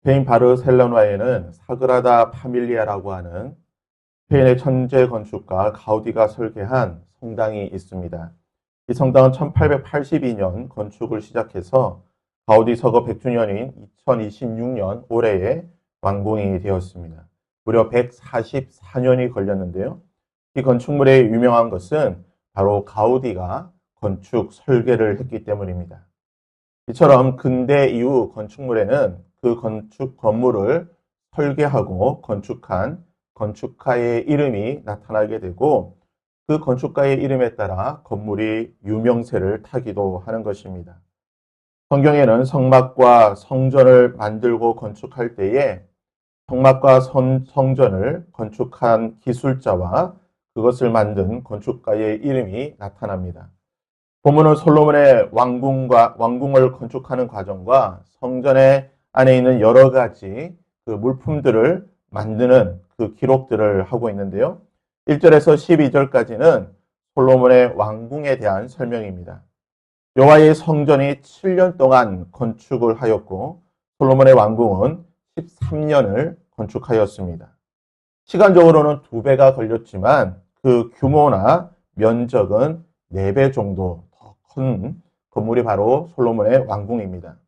스페인 바르셀로나에는 사그라다 파밀리아라고 하는 스페인의 천재 건축가 가우디가 설계한 성당이 있습니다. 이 성당은 1882년 건축을 시작해서 가우디 서거 100주년인 2026년 올해에 완공이 되었습니다. 무려 144년이 걸렸는데요. 이 건축물의 유명한 것은 바로 가우디가 건축 설계를 했기 때문입니다. 이처럼 근대 이후 건축물에는 그 건축 건물을 설계하고 건축한 건축가의 이름이 나타나게 되고 그 건축가의 이름에 따라 건물이 유명세를 타기도 하는 것입니다. 성경에는 성막과 성전을 만들고 건축할 때에 성막과 성전을 건축한 기술자와 그것을 만든 건축가의 이름이 나타납니다. 본문은 솔로몬의 왕궁을 건축하는 과정과 성전의 안에 있는 여러 가지 그 물품들을 만드는 그 기록들을 하고 있는데요. 1절에서 12절까지는 솔로몬의 왕궁에 대한 설명입니다. 여호와의 성전이 7년 동안 건축을 하였고 솔로몬의 왕궁은 13년을 건축하였습니다. 시간적으로는 2배가 걸렸지만 그 규모나 면적은 4배 정도 더 큰 건물이 바로 솔로몬의 왕궁입니다.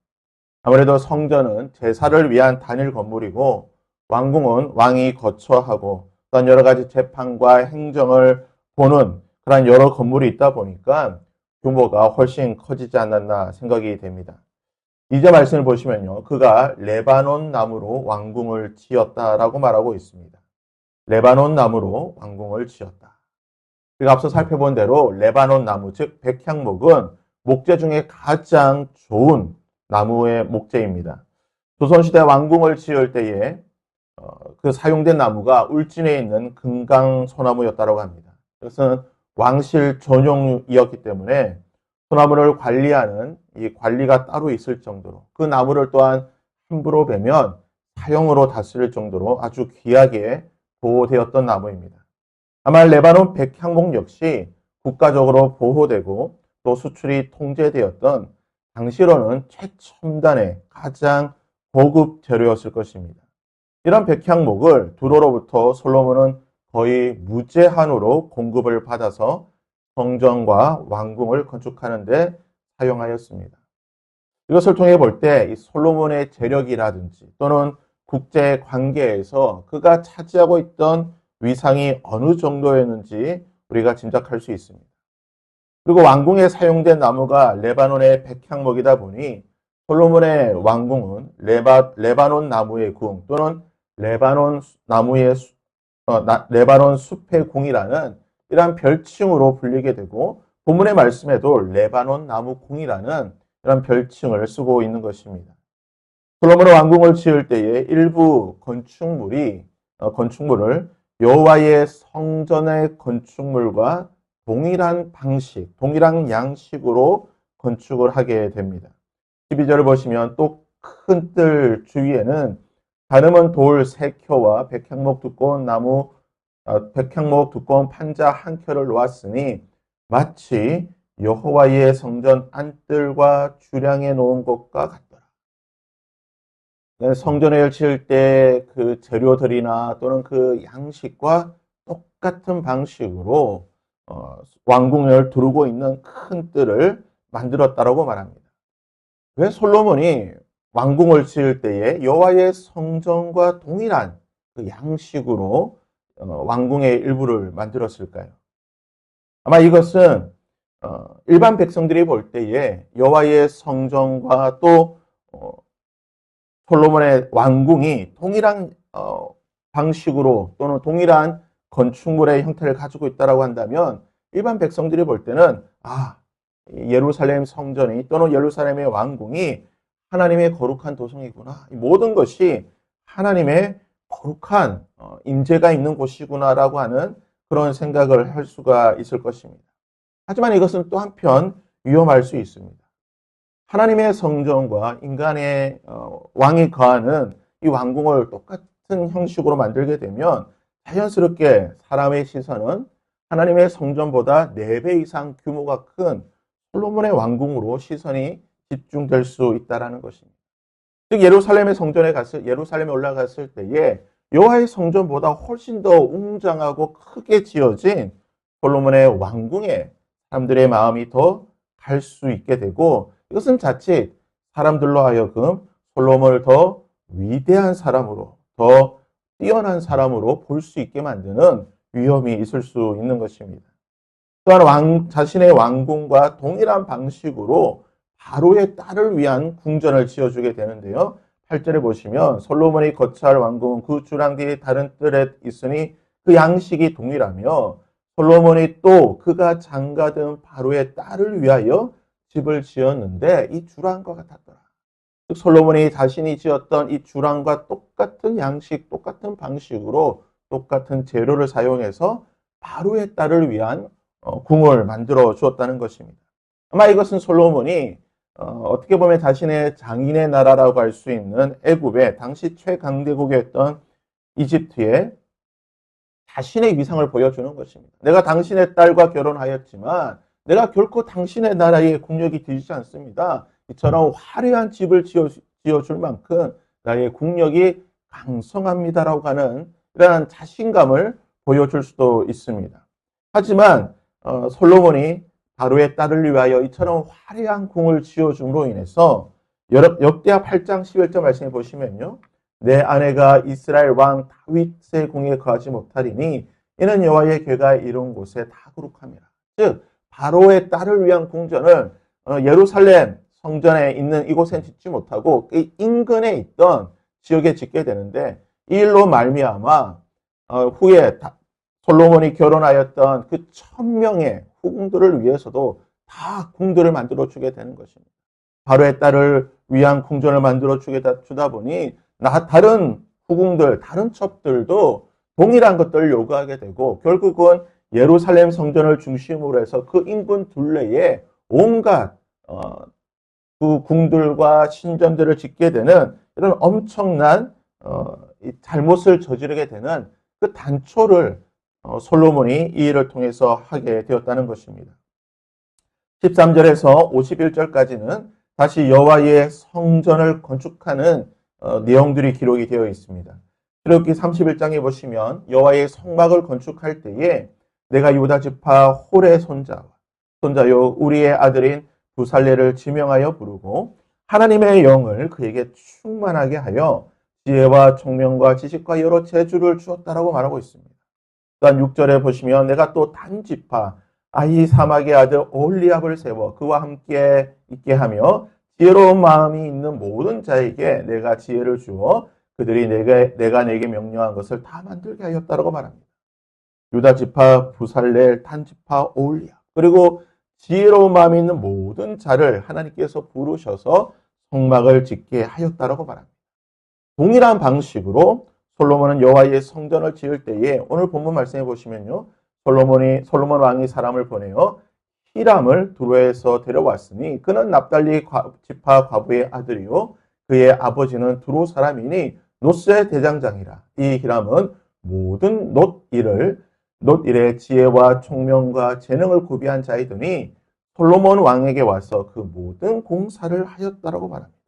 아무래도 성전은 제사를 위한 단일 건물이고 왕궁은 왕이 거처하고 또한 여러 가지 재판과 행정을 보는 그런 여러 건물이 있다 보니까 규모가 훨씬 커지지 않았나 생각이 됩니다. 이제 말씀을 보시면요. 그가 레바논 나무로 왕궁을 지었다라고 말하고 있습니다. 레바논 나무로 왕궁을 지었다. 우리가 앞서 살펴본 대로 레바논 나무, 즉 백향목은 목재 중에 가장 좋은 나무의 목재입니다. 조선시대 왕궁을 지을 때에 그 사용된 나무가 울진에 있는 금강소나무였다고 합니다. 이것은 왕실 전용이었기 때문에 소나무를 관리하는 이 관리가 따로 있을 정도로 그 나무를 또한 함부로 베면 사형으로 다스릴 정도로 아주 귀하게 보호되었던 나무입니다. 아마 레바논 백향목 역시 국가적으로 보호되고 또 수출이 통제되었던 당시로는 최첨단의 가장 고급 재료였을 것입니다. 이런 백향목을 두로로부터 솔로몬은 거의 무제한으로 공급을 받아서 성전과 왕궁을 건축하는 데 사용하였습니다. 이것을 통해 볼 때 이 솔로몬의 재력이라든지 또는 국제 관계에서 그가 차지하고 있던 위상이 어느 정도였는지 우리가 짐작할 수 있습니다. 그리고 왕궁에 사용된 나무가 레바논의 백향목이다 보니 솔로몬의 왕궁은 레바논 나무의 궁 또는 레바논 나무의 레바논 숲의 궁이라는 이러한 별칭으로 불리게 되고 본문의 말씀에도 레바논 나무 궁이라는 이런 별칭을 쓰고 있는 것입니다. 솔로몬의 왕궁을 지을 때에 일부 건축물을 여호와의 성전의 건축물과 동일한 방식, 동일한 양식으로 건축을 하게 됩니다. 12절을 보시면 또 큰 뜰 주위에는 가늠은 돌 3켜와 백향목 두꺼운 판자 1켜를 놓았으니 마치 여호와의 성전 안뜰과 주량해 놓은 것과 같더라. 성전을 지을 때 그 재료들이나 또는 그 양식과 똑같은 방식으로 왕궁을 두르고 있는 큰 뜰을 만들었다라고 말합니다. 왜 솔로몬이 왕궁을 지을 때에 여호와의 성전과 동일한 그 양식으로 왕궁의 일부를 만들었을까요? 아마 이것은 일반 백성들이 볼 때에 여호와의 성전과 또 솔로몬의 왕궁이 동일한 방식으로 또는 동일한 건축물의 형태를 가지고 있다고 한다면 일반 백성들이 볼 때는 예루살렘 성전이 또는 예루살렘의 왕궁이 하나님의 거룩한 도성이구나. 이 모든 것이 하나님의 거룩한 임재가 있는 곳이구나라고 하는 그런 생각을 할 수가 있을 것입니다. 하지만 이것은 또 한편 위험할 수 있습니다. 하나님의 성전과 인간의 왕이 거하는 이 왕궁을 똑같은 형식으로 만들게 되면 자연스럽게 사람의 시선은 하나님의 성전보다 4배 이상 규모가 큰 솔로몬의 왕궁으로 시선이 집중될 수 있다는 것입니다. 즉 예루살렘에 올라갔을 때에 여호와의 성전보다 훨씬 더 웅장하고 크게 지어진 솔로몬의 왕궁에 사람들의 마음이 더 갈 수 있게 되고, 이것은 자칫 사람들로 하여금 솔로몬을 더 위대한 사람으로, 더 뛰어난 사람으로 볼 수 있게 만드는 위험이 있을 수 있는 것입니다. 또한 자신의 왕궁과 동일한 방식으로 바로의 딸을 위한 궁전을 지어주게 되는데요. 8절에 보시면 솔로몬이 거처할 왕궁은 그 주랑 뒤에 다른 뜰에 있으니 그 양식이 동일하며 솔로몬이 또 그가 장가든 바로의 딸을 위하여 집을 지었는데 이 주랑과 같았더라. 즉 솔로몬이 자신이 지었던 이 주랑과 똑같은 양식, 똑같은 방식으로 똑같은 재료를 사용해서 바로의 딸을 위한 궁을 만들어 주었다는 것입니다. 아마 이것은 솔로몬이 어떻게 보면 자신의 장인의 나라라고 할 수 있는 애굽의 당시 최강대국이었던 이집트에 자신의 위상을 보여주는 것입니다. 내가 당신의 딸과 결혼하였지만 내가 결코 당신의 나라에 국력이 뒤지지 않습니다. 이처럼 화려한 집을 지어줄 만큼 나의 국력이 강성합니다라고 하는 이러한 자신감을 보여줄 수도 있습니다. 하지만 솔로몬이 바로의 딸을 위하여 이처럼 화려한 궁을 지어줌으로 인해서 역대하 8장 11절 말씀해 보시면요. 내 아내가 이스라엘 왕 다윗의 궁에 거하지 못하리니 이는 여호와의 궤가 이룬 곳에 다 거룩함이라. 즉 바로의 딸을 위한 궁전을 예루살렘 성전에 있는 이곳에 짓지 못하고 그 인근에 있던 지역에 짓게 되는데, 이 일로 말미암아 후에 솔로몬이 결혼하였던 그 1000명의 후궁들을 위해서도 다 궁들을 만들어 주게 되는 것입니다. 바로의 딸을 위한 궁전을 만들어 주다 보니 다른 후궁들, 다른 첩들도 동일한 것들을 요구하게 되고 결국은 예루살렘 성전을 중심으로 해서 그 인근 둘레에 온갖 그 궁들과 신전들을 짓게 되는 이런 엄청난 잘못을 저지르게 되는 그 단초를 솔로몬이 이 일을 통해서 하게 되었다는 것입니다. 13절에서 51절까지는 다시 여호와의 성전을 건축하는 내용들이 기록이 되어 있습니다. 출애굽기 31장에 보시면 여호와의 성막을 건축할 때에 내가 유다 지파 홀의 손자요 우리의 아들인 부살레를 지명하여 부르고 하나님의 영을 그에게 충만하게 하여 지혜와 총명과 지식과 여러 재주를 주었다라고 말하고 있습니다. 또한 6절에 보시면 내가 또 단 지파 아히사막의 아들 올리압을 세워 그와 함께 있게 하며 지혜로운 마음이 있는 모든 자에게 내가 지혜를 주어 그들이 내가 내게 명령한 것을 다 만들게 하였다라고 말합니다. 유다 지파 부살렐, 단 지파 올리압, 그리고 지혜로운 마음이 있는 모든 자를 하나님께서 부르셔서 성막을 짓게 하였다라고 말합니다. 동일한 방식으로 솔로몬은 여호와의 성전을 지을 때에 오늘 본문 말씀해 보시면요. 솔로몬 왕이 사람을 보내어 히람을 두로에서 데려왔으니 그는 납달리 지파 과부의 아들이요 그의 아버지는 두로 사람이니 노스의 대장장이라. 이 히람은 모든 놋일의 지혜와 총명과 재능을 구비한 자이더니 솔로몬 왕에게 와서 그 모든 공사를 하였다라고 말합니다.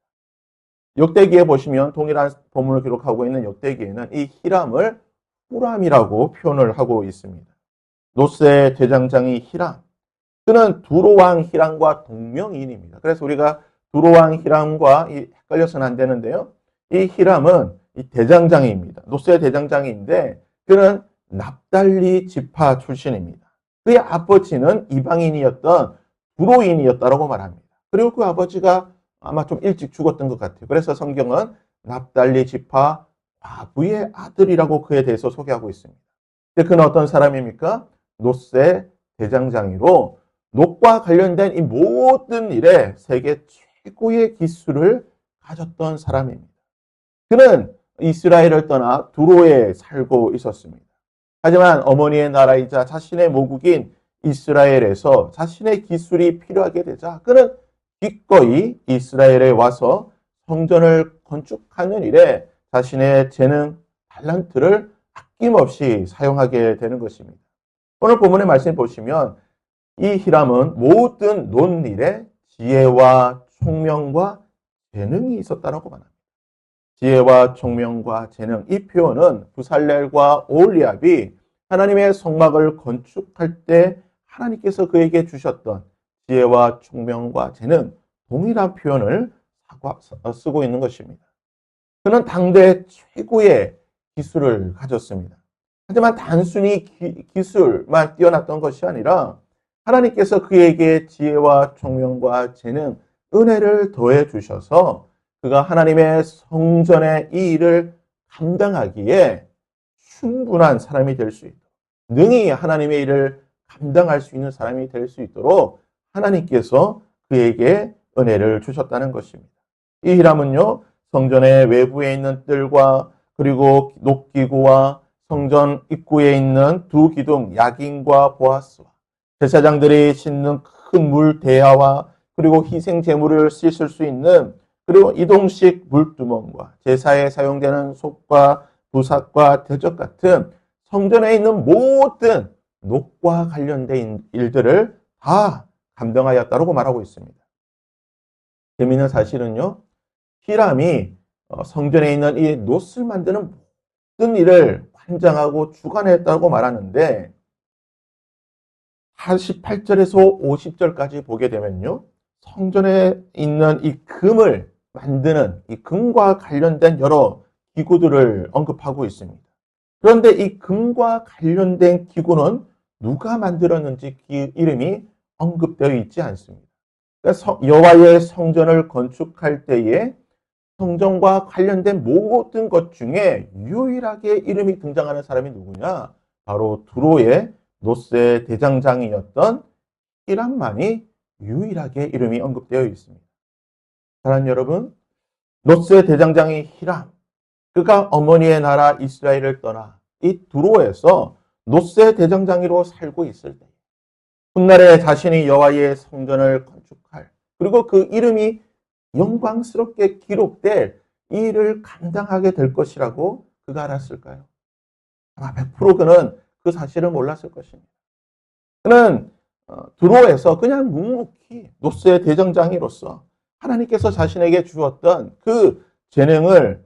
역대기에 보시면 동일한 본문을 기록하고 있는 역대기에는 이 히람을 후람이라고 표현을 하고 있습니다. 노스의 대장장이 히람, 그는 두로왕 히람과 동명이인입니다. 그래서 우리가 두로왕 히람과 헷갈려서는 안 되는데요. 이 히람은 이 대장장이입니다. 노스의 대장장이인데 그는 납달리 지파 출신입니다. 그의 아버지는 이방인이었던 두로인이었다고 말합니다. 그리고 그 아버지가 아마 좀 일찍 죽었던 것 같아요. 그래서 성경은 납달리 지파 과부의 아들이라고 그에 대해서 소개하고 있습니다. 근데 그는 어떤 사람입니까? 놋의 대장장이로 놋과 관련된 이 모든 일에 세계 최고의 기술을 가졌던 사람입니다. 그는 이스라엘을 떠나 두로에 살고 있었습니다. 하지만 어머니의 나라이자 자신의 모국인 이스라엘에서 자신의 기술이 필요하게 되자 그는 기꺼이 이스라엘에 와서 성전을 건축하는 일에 자신의 재능, 탤런트를 아낌없이 사용하게 되는 것입니다. 오늘 본문의 말씀 보시면 이 히람은 모든 논일에 지혜와 총명과 재능이 있었다고 말합니다. 지혜와 총명과 재능, 이 표현은 부살렐과 오홀리압이 하나님의 성막을 건축할 때 하나님께서 그에게 주셨던 지혜와 총명과 재능, 동일한 표현을 쓰고 있는 것입니다. 그는 당대 최고의 기술을 가졌습니다. 하지만 단순히 기술만 뛰어났던 것이 아니라 하나님께서 그에게 지혜와 총명과 재능, 은혜를 더해 주셔서 그가 하나님의 성전의 이 일을 감당하기에 충분한 사람이 될 수 있도록, 능히 하나님의 일을 감당할 수 있는 사람이 될 수 있도록 하나님께서 그에게 은혜를 주셨다는 것입니다. 이 히람은요, 성전의 외부에 있는 뜰과 그리고 녹기구와 성전 입구에 있는 두 기둥 야긴과 보아스와 제사장들이 싣는 큰 물 대야와 그리고 희생 제물을 씻을 수 있는 그리고 이동식 물두멍과 제사에 사용되는 솥과 부삭과 대접 같은 성전에 있는 모든 녹과 관련된 일들을 다 감당하였다고 말하고 있습니다. 재미있는 사실은요, 히람이 성전에 있는 이 놋을 만드는 모든 일을 관장하고 주관했다고 말하는데 48절에서 50절까지 보게 되면요, 성전에 있는 이 금을 만드는 이 금과 관련된 여러 기구들을 언급하고 있습니다. 그런데 이 금과 관련된 기구는 누가 만들었는지 이름이 언급되어 있지 않습니다. 그러니까 여호와의 성전을 건축할 때에 성전과 관련된 모든 것 중에 유일하게 이름이 등장하는 사람이 누구냐? 바로 두로의 노스의 대장장이었던 히람만이 유일하게 이름이 언급되어 있습니다. 사랑하는 여러분, 노스의 대장장이 히람, 그가 어머니의 나라 이스라엘을 떠나 이 두로에서 노스의 대장장이로 살고 있을 때 훗날에 자신이 여호와의 성전을 건축할, 그리고 그 이름이 영광스럽게 기록될 이 일을 감당하게 될 것이라고 그가 알았을까요? 아마 100% 그는 그 사실을 몰랐을 것입니다. 그는 두로에서 그냥 묵묵히 노스의 대장장이로서 하나님께서 자신에게 주었던 그 재능을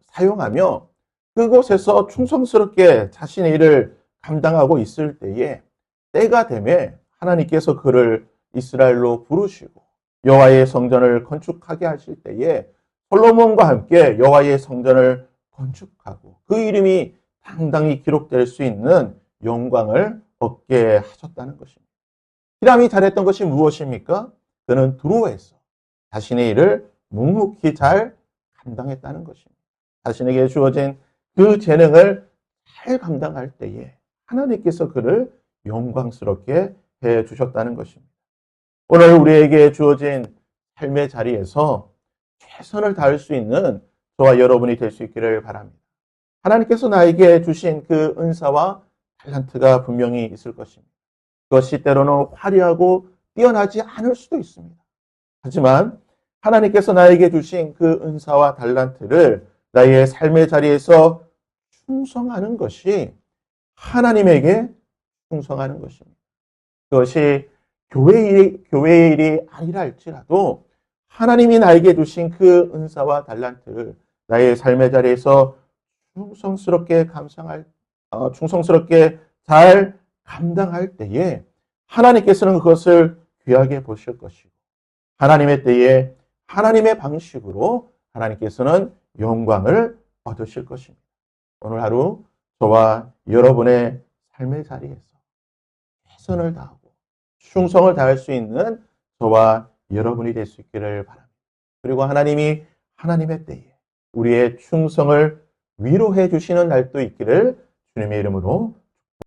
사용하며 그곳에서 충성스럽게 자신의 일을 감당하고 있을 때에 때가 되매 하나님께서 그를 이스라엘로 부르시고 여호와의 성전을 건축하게 하실 때에 솔로몬과 함께 여호와의 성전을 건축하고 그 이름이 당당히 기록될 수 있는 영광을 얻게 하셨다는 것입니다. 히람이 잘했던 것이 무엇입니까? 그는 두로에서 자신의 일을 묵묵히 잘 감당했다는 것입니다. 자신에게 주어진 그 재능을 잘 감당할 때에 하나님께서 그를 영광스럽게 해 주셨다는 것입니다. 오늘 우리에게 주어진 삶의 자리에서 최선을 다할 수 있는 저와 여러분이 될 수 있기를 바랍니다. 하나님께서 나에게 주신 그 은사와 탤런트가 분명히 있을 것입니다. 그것이 때로는 화려하고 뛰어나지 않을 수도 있습니다. 하지만 하나님께서 나에게 주신 그 은사와 탤런트를 나의 삶의 자리에서 충성하는 것이 하나님에게 충성하는 것입니다. 그것이 교회의 일이 아니라 할지라도 하나님이 나에게 주신 그 은사와 탤런트를 나의 삶의 자리에서 충성스럽게 잘 감당할 때에 하나님께서는 그것을 귀하게 보실 것이고 하나님의 때에 하나님의 방식으로 하나님께서는 영광을 얻으실 것입니다. 오늘 하루 저와 여러분의 삶의 자리에서 최선을 다하고 충성을 다할 수 있는 저와 여러분이 될 수 있기를 바랍니다. 그리고 하나님이 하나님의 때에 우리의 충성을 위로해 주시는 날도 있기를 주님의 이름으로